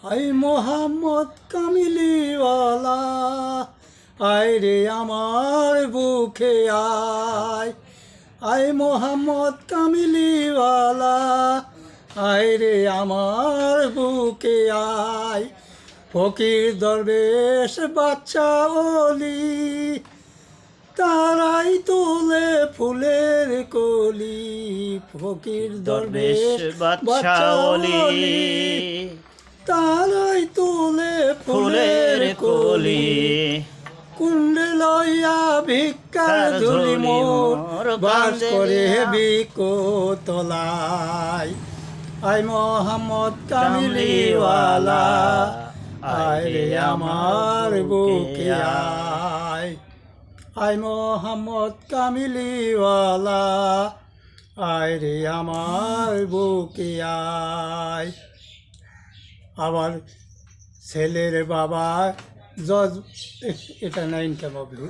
I Mohammad কামিলিওয়ালা, আয় রে আমার বুকে আয়। আই মোহাম্মদ কামিলিওয়ালা, আয় রে আমার বুকে আয়। ফকির দরবেশ বাচ্চা ওলি, তারাই তোলে ফুলের কলি। ফকির দরবেশ বাচ্চা ওলি, তারাই তোলে ফুলের কলি। কুণ্ডে লইয়া ভিক্ষার ঝুলি মোর, বাস করে বিকতলায়। আই মোহাম্মদ কামিলিওয়ালা, আয় রে আমার বুকে আয়। আই মোহাম্মদ কামিলিওয়ালা, আয় রে আমার বুকে আয়। আবার ছেলের বাবা জজ, এটা 9টা বাবু।